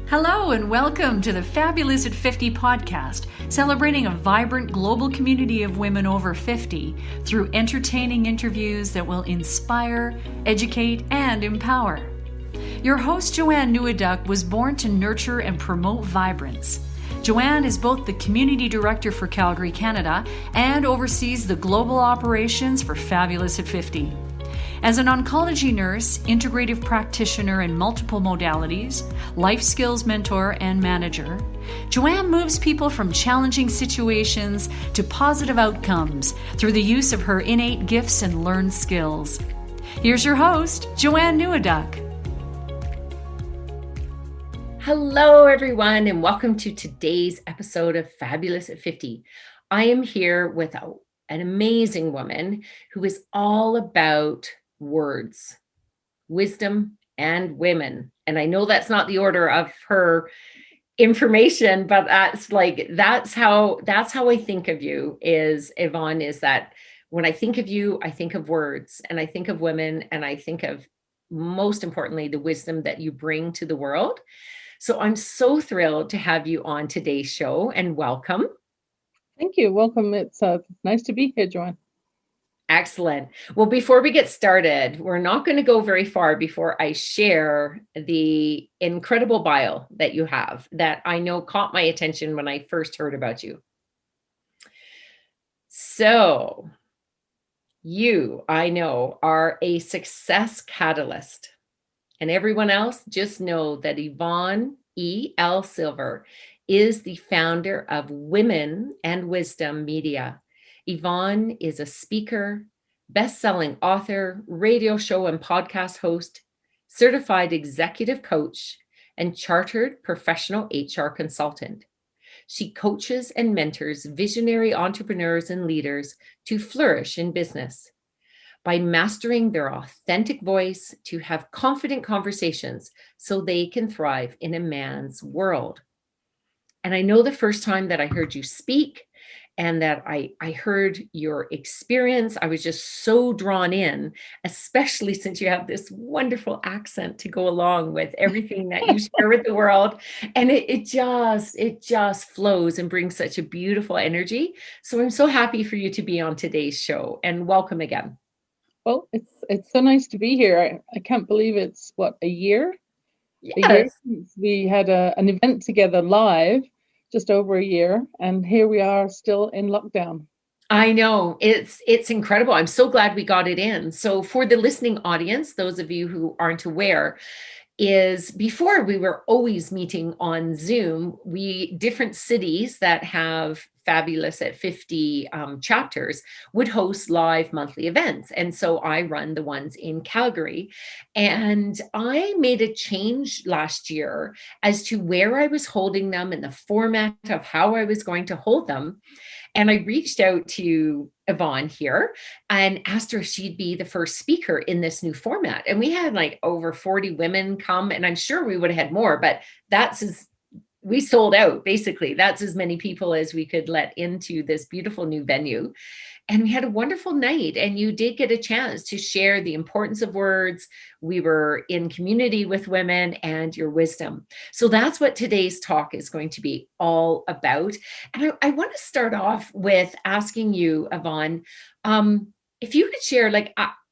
Hello and welcome to the Fabulous at 50 podcast, celebrating a vibrant global community of women over 50 through entertaining interviews that will inspire, educate, and empower. Your host, Yvonne E.L, was born to nurture and promote vibrance. Joanne is both the Community Director for Calgary, Canada, and oversees the global operations for Fabulous at 50. As an oncology nurse, integrative practitioner in multiple modalities, life skills mentor, and manager, Joanne moves people from challenging situations to positive outcomes through the use of her innate gifts and learned skills. Here's your host, Yvonne E.L. Hello, everyone, and welcome to today's episode of Fabulous at 50. I am here with an amazing woman who is all about words, wisdom, and women. And I know that's not the order of her information, but that's how I think of you is Yvonne, is that when I think of you, I think of words and I think of women and I think of, most importantly, the wisdom that you bring to the world. So I'm so thrilled to have you on today's show, and welcome. Thank you. Welcome. It's nice to be here, Joanne. Excellent. Well, before we get started, we're not going to go very far before I share the incredible bio that you have that I know caught my attention when I first heard about you. So you, I know, are a success catalyst. And everyone else, just know that Yvonne E.L. Silver is the founder of Women and Wisdom Media. Yvonne is a speaker, best-selling author, radio show and podcast host, certified executive coach, and chartered professional HR consultant. She coaches and mentors visionary entrepreneurs and leaders to flourish in business by mastering their authentic voice to have confident conversations so they can thrive in a man's world. And I know the first time that I heard you speak and that I heard your experience, I was just so drawn in, especially since you have this wonderful accent to go along with everything that you share with the world. And it just flows and brings such a beautiful energy. So I'm so happy for you to be on today's show, and welcome again. Well, it's so nice to be here. I can't believe it's a year? Yes. A year since we had an event together live, just over a year, and here we are still in lockdown. I know, it's incredible. I'm so glad we got it in. So for the listening audience, those of you who aren't aware, is before we were always meeting on Zoom, different cities that have Fabulous at 50 chapters would host live monthly events. And so I run the ones in Calgary. And I made a change last year as to where I was holding them and the format of how I was going to hold them. And I reached out to Yvonne here and asked her if she'd be the first speaker in this new format. And we had like over 40 women come, and I'm sure we would have had more, but we sold out, basically. That's as many people as we could let into this beautiful new venue. And we had a wonderful night, and you did get a chance to share the importance of words. We were in community with women and your wisdom. So that's what today's talk is going to be all about. And I want to start off with asking you, Yvonne, if you could share,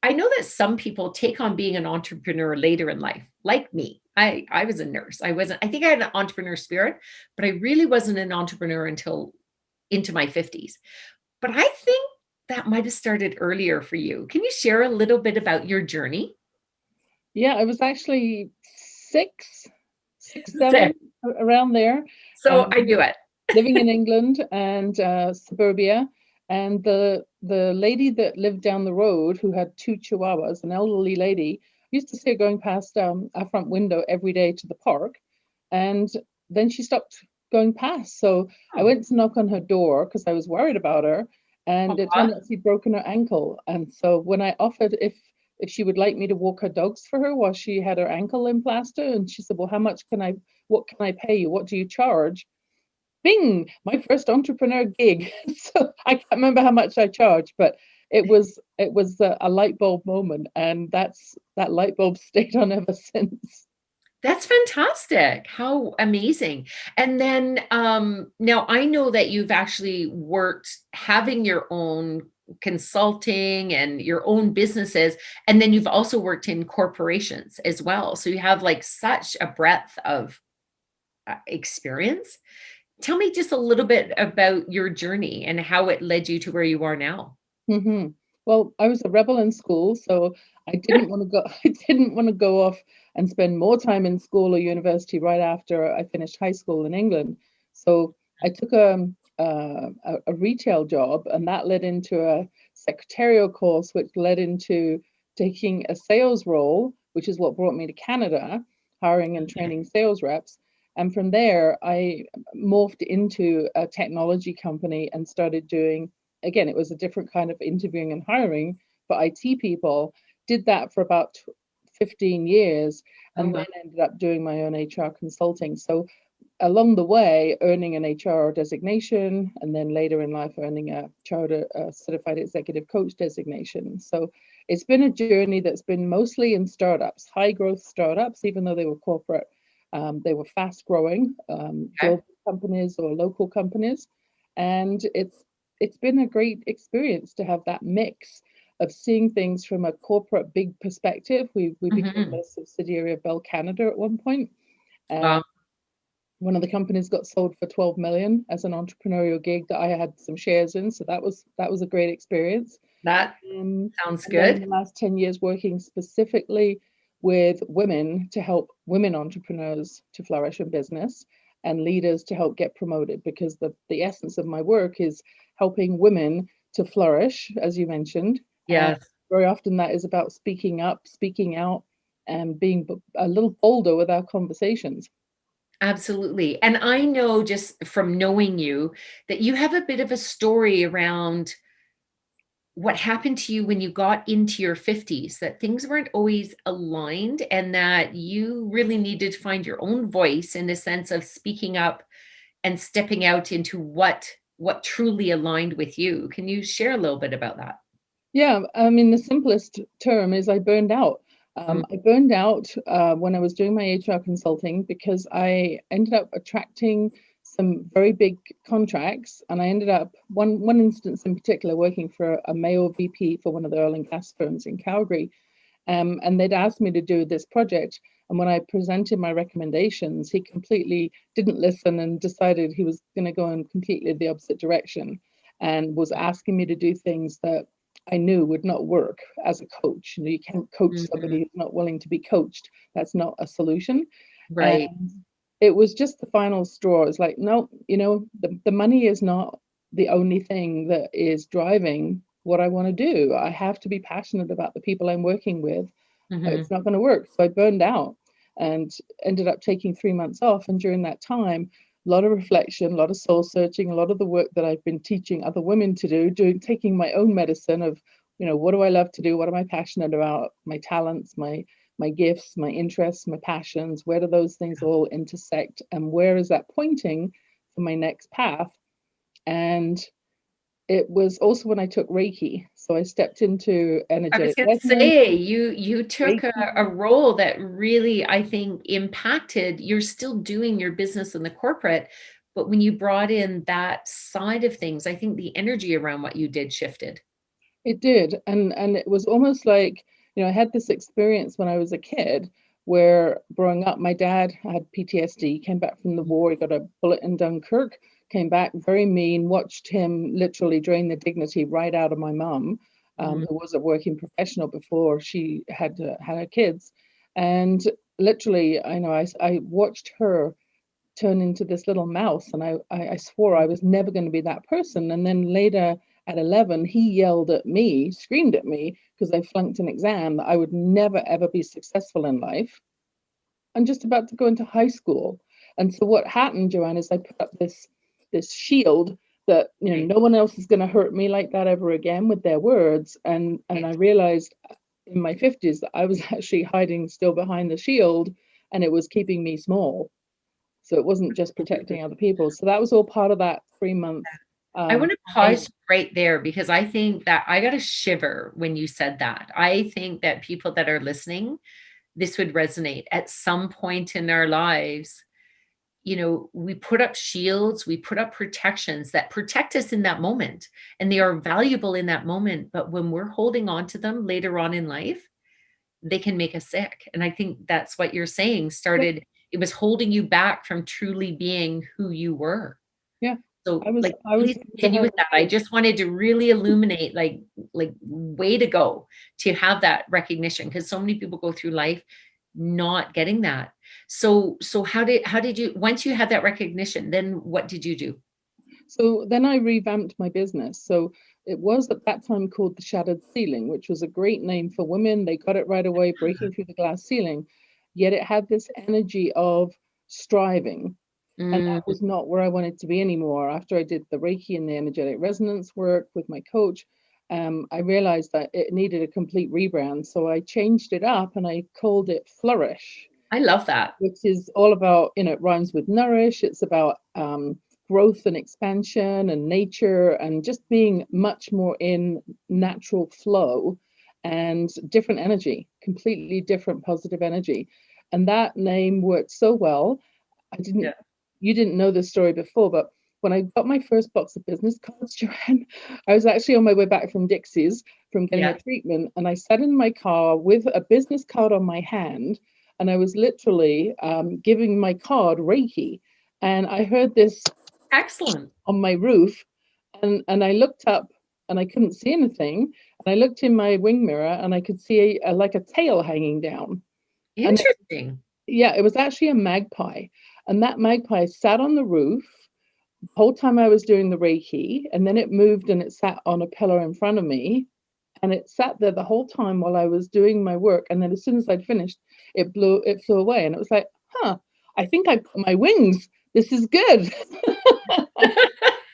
I know that some people take on being an entrepreneur later in life, like me. I was a nurse. I think I had an entrepreneur spirit, but I really wasn't an entrepreneur until into my 50s. But I think that might have started earlier for you. Can you share a little bit about your journey? Yeah, I was actually six, seven, around there. So I knew it. Living in England and suburbia. And the lady that lived down the road, who had two chihuahuas, an elderly lady, used to see her going past our front window every day to the park. And then she stopped going past. So I went to knock on her door because I was worried about her. And it turned out she'd broken her ankle. And so when I offered if she would like me to walk her dogs for her while she had her ankle in plaster, and she said, well, what can I pay you? What do you charge? Bing, my first entrepreneur gig. So I can't remember how much I charged, but it was a light bulb moment. And that light bulb stayed on ever since. That's fantastic. How amazing. And then now I know that you've actually worked having your own consulting and your own businesses, and then you've also worked in corporations as well. So you have like such a breadth of experience. Tell me just a little bit about your journey and how it led you to where you are now. Hmm. Well, I was a rebel in school, so I didn't want to go. I didn't want to go off and spend more time in school or university right after I finished high school in England. So I took a retail job, and that led into a secretarial course, which led into taking a sales role, which is what brought me to Canada, hiring and training sales reps. And from there, I morphed into a technology company and started doing, again, it was a different kind of interviewing and hiring for IT people. Did that for about 15 years, Oh, and wow. then ended up doing my own HR consulting. So along the way, earning an HR designation, and then later in life, earning a charter certified executive coach designation. So it's been a journey that's been mostly in startups, high growth startups, even though they were corporate. They were fast growing Okay. global companies or local companies. And it's been a great experience to have that mix of seeing things from a corporate big perspective. We became Mhm. a subsidiary of Bell Canada at one point. Wow. One of the companies got sold for 12 million as an entrepreneurial gig that I had some shares in. So that was a great experience. That Um, sounds and then in good. the last 10 years, working specifically with women to help women entrepreneurs to flourish in business and leaders to help get promoted, because the essence of my work is helping women to flourish, as you mentioned. And Yes. very often that is about speaking up, speaking out, and being a little bolder with our conversations. Absolutely. And I know just from knowing you that you have a bit of a story around what happened to you when you got into your 50s, that things weren't always aligned and that you really needed to find your own voice in the sense of speaking up and stepping out into what truly aligned with you. Can you share a little bit about that? Yeah, I mean, the simplest term is I burned out. Mm, I burned out when I was doing my HR consulting because I ended up attracting some very big contracts, and I ended up one instance in particular working for a male VP for one of the oil and gas firms in Calgary, and they'd asked me to do this project. And when I presented my recommendations, he completely didn't listen and decided he was going to go in completely the opposite direction, and was asking me to do things that I knew would not work as a coach. You can't coach somebody mhm. who's not willing to be coached. That's not a solution. Right. And it was just the final straw. It's like, no, the money is not the only thing that is driving what I want to do. I have to be passionate about the people I'm working with. Mhm. It's not going to work. So I burned out and ended up taking 3 months off. And during that time, a lot of reflection, a lot of soul searching, a lot of the work that I've been teaching other women to do, taking my own medicine of, what do I love to do? What am I passionate about? My talents, my gifts, my interests, my passions, where do those things all intersect? And where is that pointing for my next path? And it was also when I took Reiki. So I stepped into I was energetic going to resonance, say you took a Reiki. role that really, I think, impacted. You're still doing your business in the corporate, but when you brought in that side of things, I think the energy around what you did shifted. It did. And it was almost like, I had this experience when I was a kid where growing up, my dad had PTSD, came back from the war, he got a bullet in Dunkirk, came back very mean, watched him literally drain the dignity right out of my mum, Mhm. who was a working professional before she had her kids. And literally, I watched her turn into this little mouse. And I swore I was never going to be that person. And then later at 11, he yelled at me, screamed at me because I flunked an exam that I would never, ever be successful in life. I'm just about to go into high school. And so what happened, Joanne, is I put up this shield that Right. no one else is going to hurt me like that ever again with their words. And I realized in my 50s that I was actually hiding still behind the shield, and it was keeping me small. So it wasn't just protecting other people. So that was all part of that 3 month I want to time. pause right there because I think that I got a shiver when you said that. I think that people that are listening this would resonate. At some point in our lives, we put up shields, we put up protections that protect us in that moment, and they are valuable in that moment. But when we're holding on to them later on in life, they can make us sick. And I think that's what you're saying started. It was holding you back from truly being who you were. Yeah. So, I was please continue with that. I just wanted to really illuminate, way to go to have that recognition, because so many people go through life not getting that. So how did you, once you had that recognition, then what did you do? So then I revamped my business. So it was at that time called the Shattered Ceiling, which was a great name for women. They got it right away, breaking through the glass ceiling. Yet it had this energy of striving. And Mm, that was not where I wanted to be anymore. After I did the Reiki and the energetic resonance work with my coach, I realized that it needed a complete rebrand. So I changed it up and I called it Flourish, I love that. which is all about, it rhymes with nourish. It's about growth and expansion and nature and just being much more in natural flow and different energy, completely different positive energy. And that name worked so well. Yeah. You didn't know this story before, but when I got my first box of business cards, Joanne, I was actually on my way back from Dixie's from getting Yeah. a treatment, and I sat in my car with a business card on my hand, and I was literally giving my card Reiki, and I heard this Excellent. on my roof, and I looked up and I couldn't see anything, and I looked in my wing mirror and I could see like a tail hanging down, and Interesting. yeah, it was actually a magpie. And that magpie sat on the roof the whole time I was doing the Reiki. And then it moved and it sat on a pillar in front of me. And it sat there the whole time while I was doing my work. And then as soon as I'd finished, it flew away. And it was like, I think I put my wings. This is good.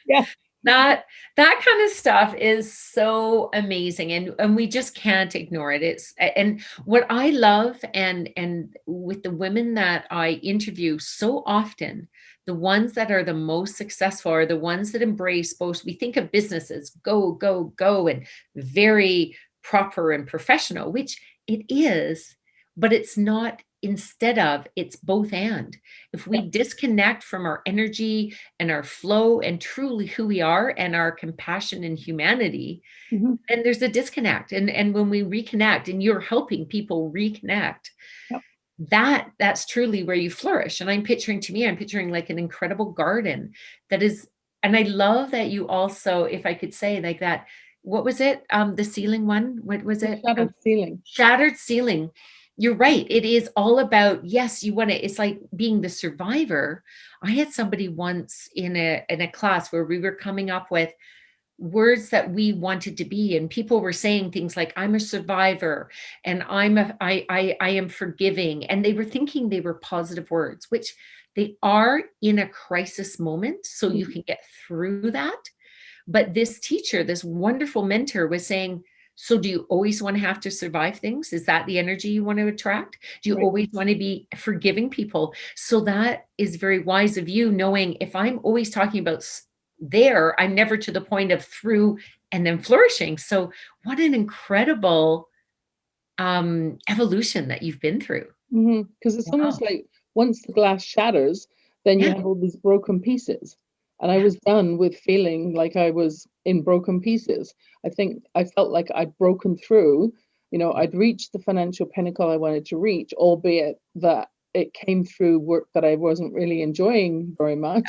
Yeah. That kind of stuff is so amazing, and we just can't ignore it. And what I love, and with the women that I interview so often, the ones that are the most successful are the ones that embrace both. We think of businesses go, go, go, and very proper and professional, which it is, but it's not. Instead of, it's both and. If we Yeah. disconnect from our energy and our flow and truly who we are and our compassion and humanity, Mhm. and there's a disconnect. And when we reconnect, and you're helping people reconnect, Yep. that's truly where you flourish. And I'm picturing like an incredible garden that is, and I love that you also, if I could say like that, what was it? The ceiling one? What was The it? shattered ceiling. Shattered ceiling. You're right. It is all about, yes, you want to, it's like being the survivor. I had somebody once in a class where we were coming up with words that we wanted to be, and people were saying things like, I'm a survivor, and I am forgiving, and they were thinking they were positive words, which they are in a crisis moment, so you can get through that. But this teacher, this wonderful mentor, was saying, so do you always want to have to survive things? Is that the energy you want to attract? Do you Right. always want to be forgiving people? So that is very wise of you, knowing if I'm always talking about there, I'm never to the point of through and then flourishing. So what an incredible evolution that you've been through. Because it's Wow. almost like once the glass shatters, then you Yeah. have all these broken pieces. And I Yeah. was done with feeling like I was in broken pieces. I think I felt like I'd broken through, I'd reached the financial pinnacle I wanted to reach, albeit that it came through work that I wasn't really enjoying very much.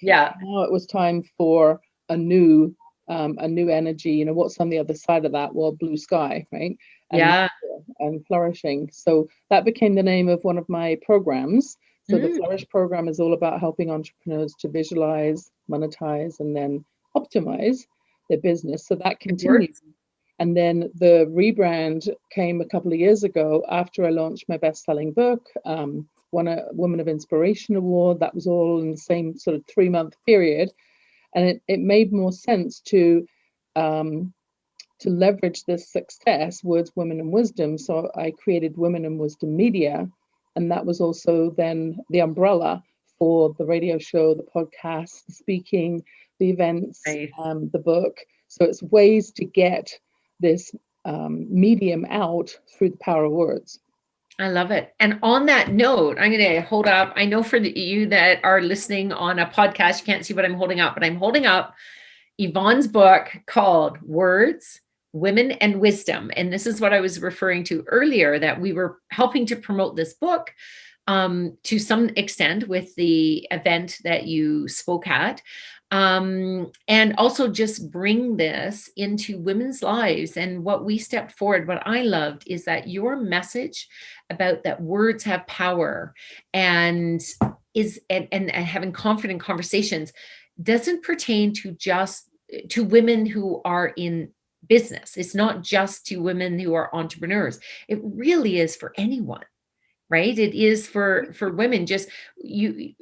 Yeah. Now it was time for a new energy. What's on the other side of that? Well, blue sky, right? And Yeah. and flourishing. So that became the name of one of my programs. So the Mm, Flourish program is all about helping entrepreneurs to visualize, monetize, and then optimize their business. So that it continued. works. And then the rebrand came a couple of years ago after I launched my best-selling book, won a Woman of Inspiration Award. That was all in the same sort of 3-month period. And it made more sense to leverage this success, Words, Women, and Wisdom. So I created Women and Wisdom Media. And that was also then the umbrella for the radio show, the podcast, the speaking, the events, Nice. the book. So it's ways to get this medium out through the power of words. I love it. And on that note, I'm going to hold up. I know for you that are listening on a podcast, you can't see what I'm holding up, but I'm holding up Yvonne's book called Words, Women and Wisdom. And this is what I was referring to earlier, that we were helping to promote this book to some extent with the event that you spoke at. And also just bring this into women's lives. And what we stepped forward, what I loved is that your message about that words have power and and having confident conversations doesn't pertain to just to women who are in business. It's not just to women who are entrepreneurs. It really is for anyone, right? It is for women. Just you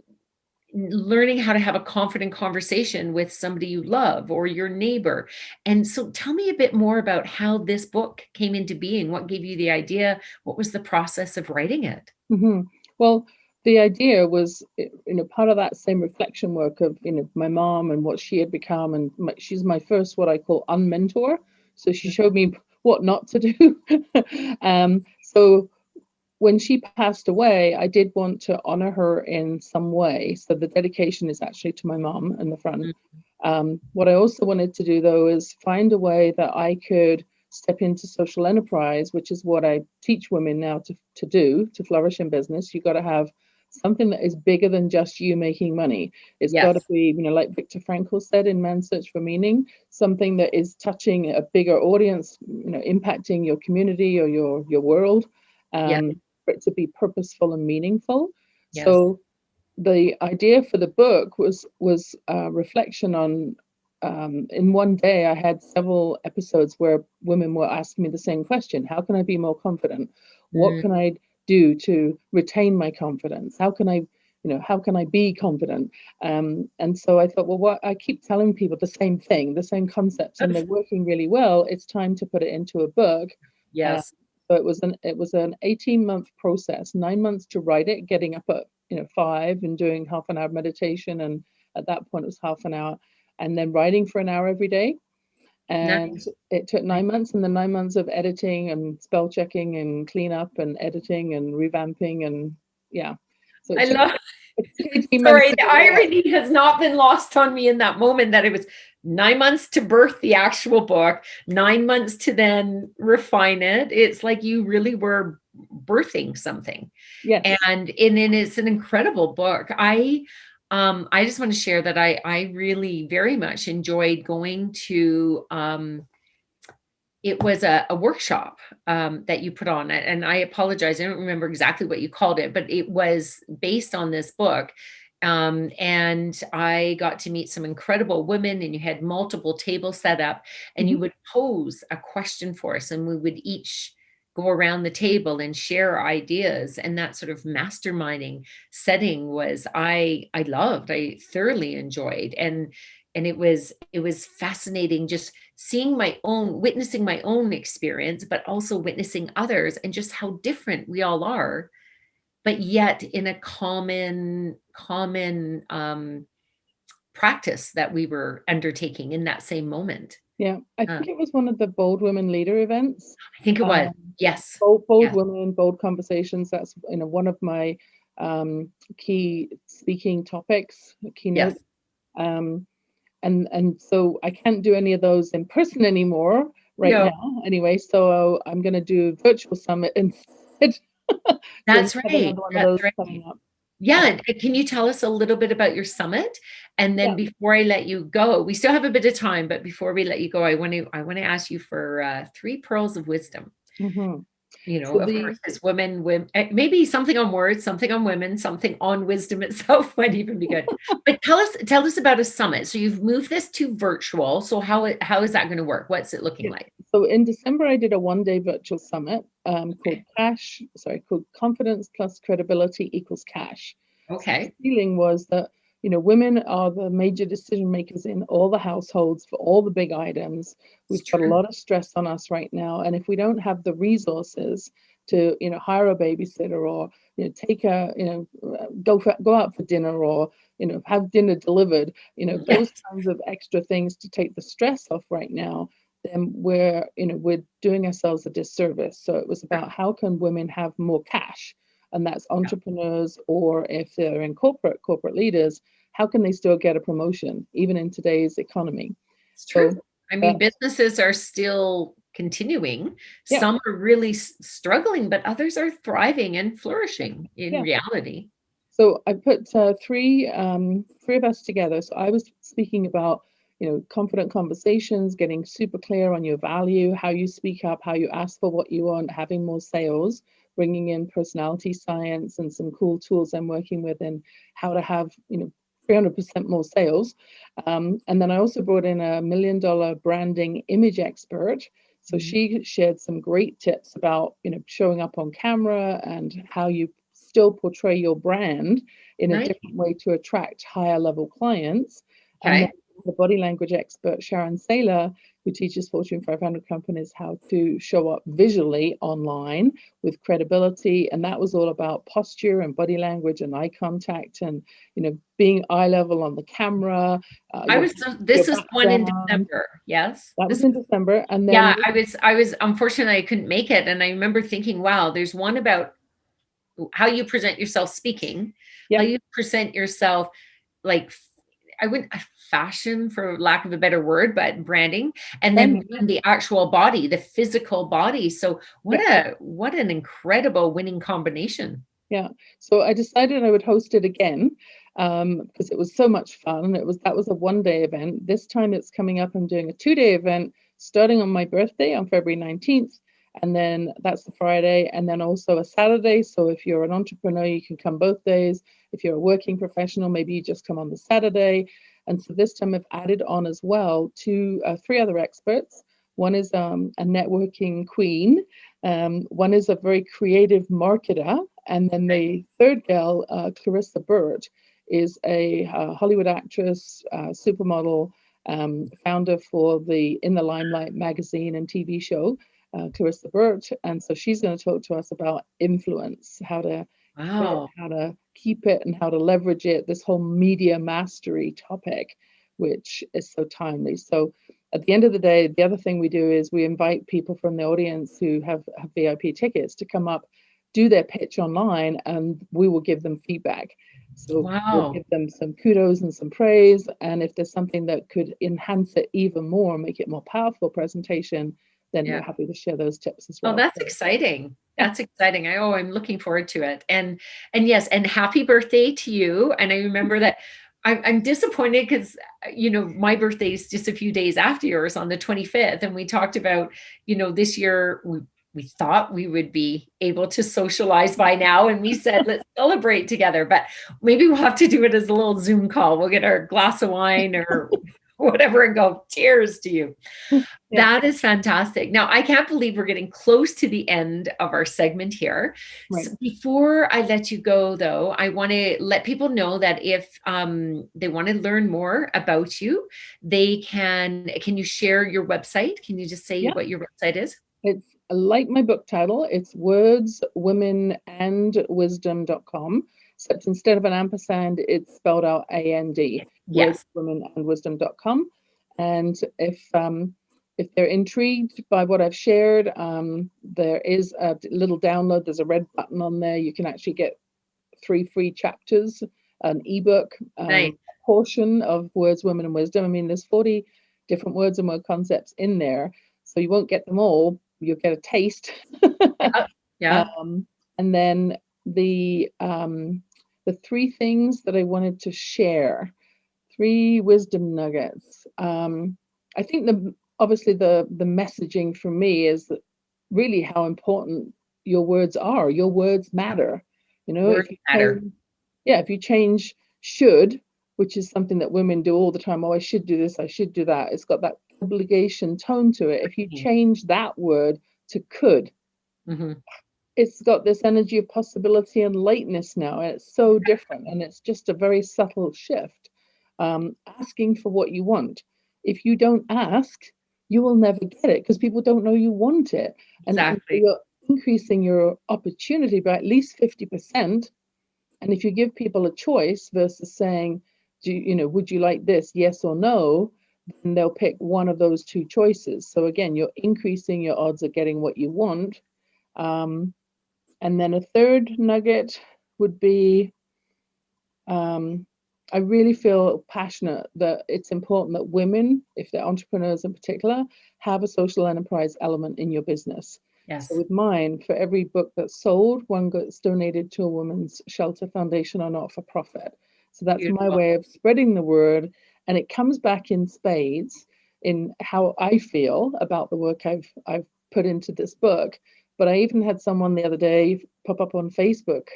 learning how to have a confident conversation with somebody you love or your neighbor. And so tell me a bit more about how this book came into being. What gave you the idea? What was the process of writing it? Hmm. Well, the idea was, part of that same reflection work of, my mom and what she had become. And she's my first, what I call unmentor. So she showed me what not to do. So when she passed away, I did want to honor her in some way. So the dedication is actually to my mom in the front. What I also wanted to do, though, is find a way that I could step into social enterprise, which is what I teach women now to do, to flourish in business. You've got to have something that is bigger than just you making money. It's got to be, like Viktor Frankl said in Man's Search for Meaning, something that is touching a bigger audience, impacting your community or your world. For it to be purposeful and meaningful. So the idea for the book was a reflection on, in one day I had several episodes where women were asking me the same question: how can I be more confident? What can I do to retain my confidence? How can I be confident? And so I thought, well, what I keep telling people the same thing, the same concepts, and they're working really well. It's time to put it into a book. So it was an 18-month process, 9 months to write it, getting up at 5 and doing half an hour meditation, and at that point it was half an hour, and then writing for an hour every day. And it took 9 months, and then 9 months of editing and spell checking and cleanup and editing and revamping, and so I love. Sorry, the irony has not been lost on me in that moment, that it was 9 months to birth the actual book, 9 months to then refine it. It's like you really were birthing something. And it's an incredible book. I just want to share that I really very much enjoyed going to it was a workshop that you put on it. And I apologize, I don't remember exactly what you called it, but it was based on this book. And I got to meet some incredible women, and you had multiple tables set up, and you would pose a question for us, and we would each go around the table and share ideas. And that sort of masterminding setting was, I loved, I thoroughly enjoyed. And it was fascinating just witnessing my own experience, but also witnessing others, and just how different we all are, but yet in a common practice that we were undertaking in that same moment. I think it was one of the Bold Women Leader events. I think it was. Yes. Bold Women, Bold Conversations. That's one of my key speaking topics, keynote. And so I can't do any of those in person anymore now. Anyway, so I'm going to do virtual summit instead. That's right. Yeah. Can you tell us a little bit about your summit? And then before I let you go, we still have a bit of time, but before we let you go, I want to ask you for 3 pearls of wisdom. Of course, as women, maybe something on words, something on women, something on wisdom itself might even be good. But tell us about a summit. So you've moved this to virtual. So how is that going to work? What's it looking like? So in December, I did a 1-day virtual summit called Confidence Plus Credibility Equals Cash. Okay. So the feeling was that women are the major decision makers in all the households for all the big items. We've got a lot of stress on us right now. And if we don't have the resources to, hire a babysitter, or, take go out for dinner, or, have dinner delivered, those kinds of extra things to take the stress off right now, then we're doing ourselves a disservice. So it was about how can women have more cash, and that's entrepreneurs, or if they're in corporate leaders, how can they still get a promotion even in today's economy? It's true. So I mean, businesses are still continuing. Yeah. Some are really struggling, but others are thriving and flourishing in reality. So I put three of us together. So I was speaking about, confident conversations, getting super clear on your value, how you speak up, how you ask for what you want, having more sales, bringing in personality science and some cool tools I'm working with, and how to have 300% more sales. And then I also brought in a $1 million branding image expert. So she shared some great tips about showing up on camera and how you still portray your brand in a different way to attract higher level clients. And then the body language expert, Sharon Saylor, who teaches Fortune 500 companies how to show up visually online with credibility. And that was all about posture and body language and eye contact and, being eye level on the camera. This was one in December. Yes. That was in December. And then I was unfortunately I couldn't make it. And I remember thinking, wow, there's one about how you present yourself speaking, how you present yourself, like, I wouldn't fashion for lack of a better word, but branding, and then the actual body, the physical body. So what an incredible winning combination. Yeah. So I decided I would host it again because it was so much fun. That was a 1-day event. This time it's coming up. I'm doing a 2-day event starting on my birthday on February 19th. And then that's the Friday, and then also a Saturday. So if you're an entrepreneur, you can come both days. If you're a working professional, maybe you just come on the Saturday. And so this time I've added on as well three other experts. One is a networking queen. One is a very creative marketer. And then the third gal, Clarissa Burt, is a Hollywood actress, supermodel, founder for the In the Limelight magazine and TV show. Clarissa Burt, and so she's going to talk to us about influence, how to keep it and how to leverage it, this whole media mastery topic, which is so timely. So at the end of the day, the other thing we do is we invite people from the audience who have VIP tickets to come up, do their pitch online, and we will give them feedback. So we'll give them some kudos and some praise, and if there's something that could enhance it even more, make it more powerful presentation, then we're happy to share those tips as well. Oh, that's exciting. That's exciting. I'm looking forward to it. And yes, and happy birthday to you. And I remember that I'm disappointed because, my birthday is just a few days after yours on the 25th. And we talked about, this year we thought we would be able to socialize by now. And we said, let's celebrate together, but maybe we'll have to do it as a little Zoom call. We'll get our glass of wine or whatever and go, cheers to you. That is fantastic. Now, I can't believe we're getting close to the end of our segment here. So before I let you go, though, I want to let people know that if they want to learn more about you, they can you share your website? Can you just say what your website is? It's like my book title. It's wordswomenandwisdom.com. Except instead of an ampersand, it's spelled out AND. Yes. Wordswomenandwisdom.com. And if they're intrigued by what I've shared, there is a little download. There's a red button on there. You can actually get 3 free chapters, an ebook, portion of Words, Women, and Wisdom. I mean, there's 40 different words and word concepts in there, so you won't get them all. You'll get a taste. And then the 3 things that I wanted to share, 3 wisdom nuggets. I think obviously the messaging for me is really how important your words are. Your words matter. Words matter. If you change should, which is something that women do all the time. Oh, I should do this, I should do that. It's got that obligation tone to it. If you change that word to could, it's got this energy of possibility and lightness now. And it's so different. And it's just a very subtle shift. Asking for what you want. If you don't ask, you will never get it because people don't know you want it. And you're increasing your opportunity by at least 50%. And if you give people a choice versus saying, would you like this, yes or no, then they'll pick one of those two choices. So again, you're increasing your odds of getting what you want. And then a third nugget would be, I really feel passionate that it's important that women, if they're entrepreneurs in particular, have a social enterprise element in your business. Yes. So with mine, for every book that's sold, one gets donated to a women's shelter foundation or not-for-profit. So that's Beautiful. my way of spreading the word, and it comes back in spades in how I feel about the work I've put into this book. But I even had someone the other day pop up on Facebook,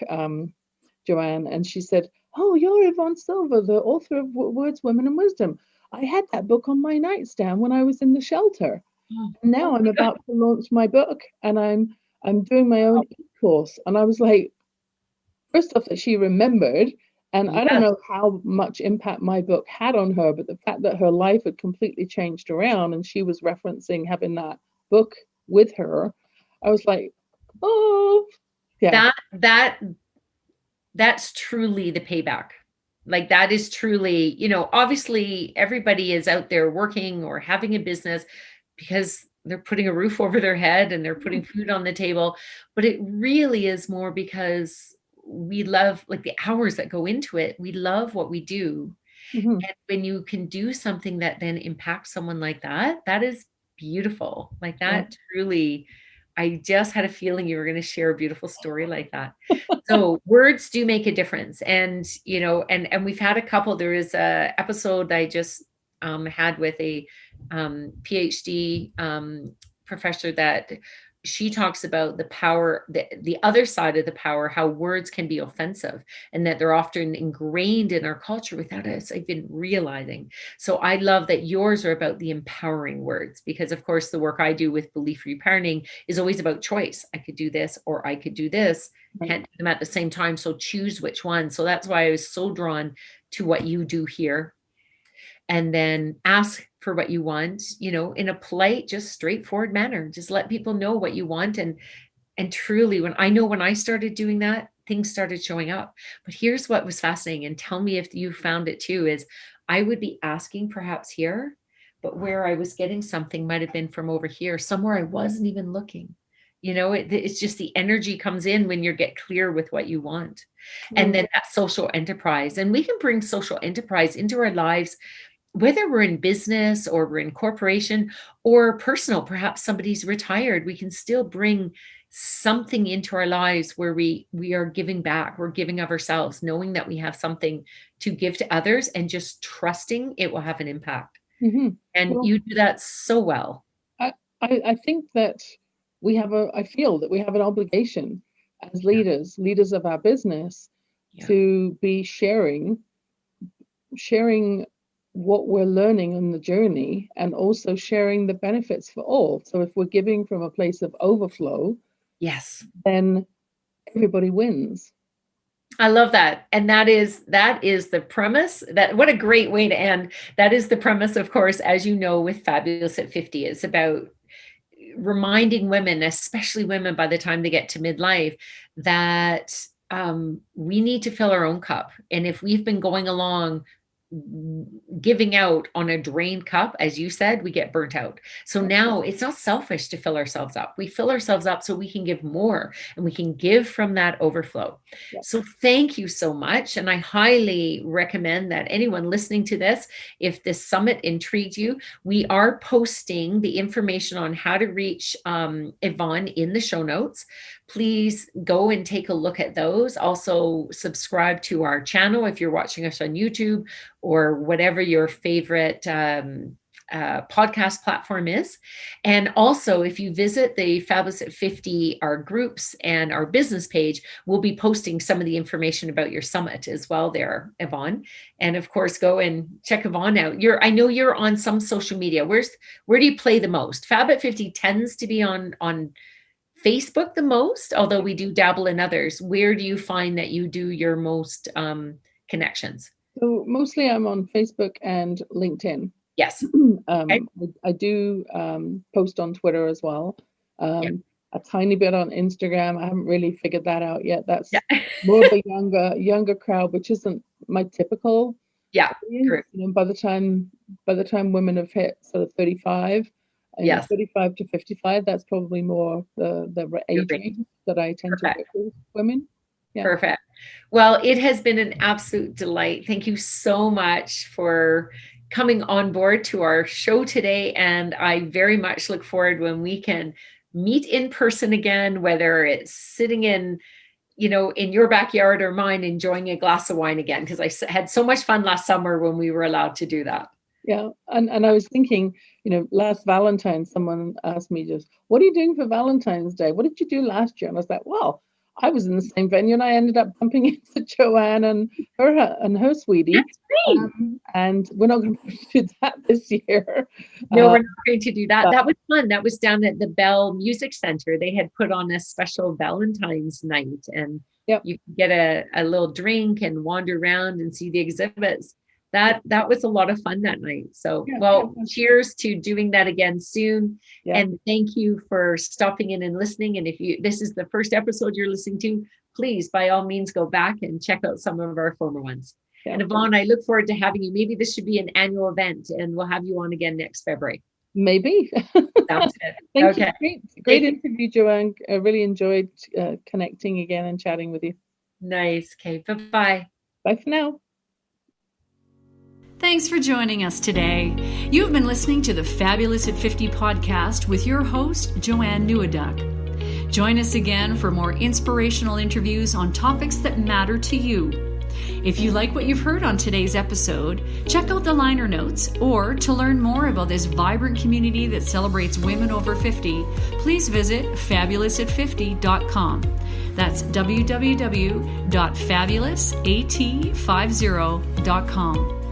Joanne, and she said, "Oh, you're Yvonne Silver, the author of Words, Women, and Wisdom. I had that book on my nightstand when I was in the shelter. And now I'm about to launch my book, and I'm doing my own e-course." And I was like, first off, that she remembered, and I don't know how much impact my book had on her, but the fact that her life had completely changed around and she was referencing having that book with her, I was like, oh, yeah. That's truly the payback. Like that is truly, obviously everybody is out there working or having a business because they're putting a roof over their head and they're putting food on the table. But it really is more because we love, like, the hours that go into it. We love what we do. Mhm. And when you can do something that then impacts someone like that, that is beautiful. Like that truly, I just had a feeling you were going to share a beautiful story like that. So words do make a difference. And, and we've had a couple. There is a episode I just had with a PhD professor that she talks about the power, the other side of the power, how words can be offensive and that they're often ingrained in our culture without us even realizing. So I love that yours are about the empowering words, because of course the work I do with belief reparenting is always about choice. I could do this or I could do this. Can't do them at the same time. So choose which one. So that's why I was so drawn to what you do here. And then ask for what you want, in a polite, just straightforward manner. Just let people know what you want. And truly, when I started doing that, things started showing up. But here's what was fascinating, and tell me if you found it too, is I would be asking perhaps here, but where I was getting something might have been from over here, somewhere I wasn't even looking. It's just the energy comes in when you get clear with what you want. And then that social enterprise. And we can bring social enterprise into our lives, whether we're in business or we're in corporation or personal. Perhaps somebody's retired, we can still bring something into our lives where we are giving back, we're giving of ourselves, knowing that we have something to give to others and just trusting it will have an impact. Mhm. And Well, you do that so well. I think that I feel that we have an obligation as leaders of our business, to be sharing what we're learning on the journey, and also sharing the benefits for all. So if we're giving from a place of overflow, Yes. then everybody wins. I love that. And that is the premise. That, what a great way to end. That is the premise, of course, as you know, with Fabulous at 50. It's about reminding women, especially women by the time they get to midlife, that we need to fill our own cup. And if we've been going along giving out on a drained cup, as you said, we get burnt out. So now it's not selfish to fill ourselves up. We fill ourselves up so we can give more and we can give from that overflow. So thank you so much. And I highly recommend that anyone listening to this, if this summit intrigued you, we are posting the information on how to reach Yvonne in the show notes. Please go and take a look at those. Also subscribe to our channel if you're watching us on YouTube or whatever your favorite podcast platform is. And also, if you visit the Fabulous at 50, our groups and our business page, we'll be posting some of the information about your summit as well there, Yvonne. And of course, go and check Yvonne out. I know you're on some social media. Where do you play the most? Fab at 50 tends to be on Facebook the most, although we do dabble in others. Where do you find that you do your most connections? So mostly I'm on Facebook and LinkedIn. Yes. I do post on Twitter as well. A tiny bit on Instagram. I haven't really figured that out yet. That's more of a younger crowd, which isn't my typical Yeah, You correct. know, by the time women have hit sort of 35, you know, Yes, 35 to 55, that's probably more the you're age right. range that I tend to Perfect. work with women. Yeah. Perfect. Well, it has been an absolute delight. Thank you so much for coming on board to our show today. And I very much look forward when we can meet in person again, whether it's sitting in, you know, in your backyard or mine, enjoying a glass of wine again, because I had so much fun last summer when we were allowed to do that. Yeah. And I was thinking, you know, last Valentine's, someone asked me just, what are you doing for Valentine's Day? What did you do last year? And I was like, well, I was in the same venue and I ended up bumping into Joanne and her sweetie. That's great. And we're not going to do that this year. No, we're not going to do that. but- That was fun. That was down at the Bell Music Center. They had put on a special Valentine's night, and Yep. you could get a little drink and wander around and see the exhibits. That was a lot of fun that night. So, Yeah, well, it was. cheers to doing that again soon. Yeah. And thank you for stopping in and listening. And if this is the first episode you're listening to, please, by all means, go back and check out some of our former ones. Yeah. And Yvonne, I look forward to having you. Maybe this should be an annual event, and we'll have you on again next February. Maybe. Sounds good. Thank Okay. you. Great interview, Joanne. I really enjoyed connecting again and chatting with you. Nice. Okay. Bye-bye. Bye for now. Thanks for joining us today. You've been listening to the Fabulous at 50 podcast with your host, Joanne Nieuwendyk. Join us again for more inspirational interviews on topics that matter to you. If you like what you've heard on today's episode, check out the liner notes, or to learn more about this vibrant community that celebrates women over 50, please visit fabulousat50.com. That's www.fabulousat50.com.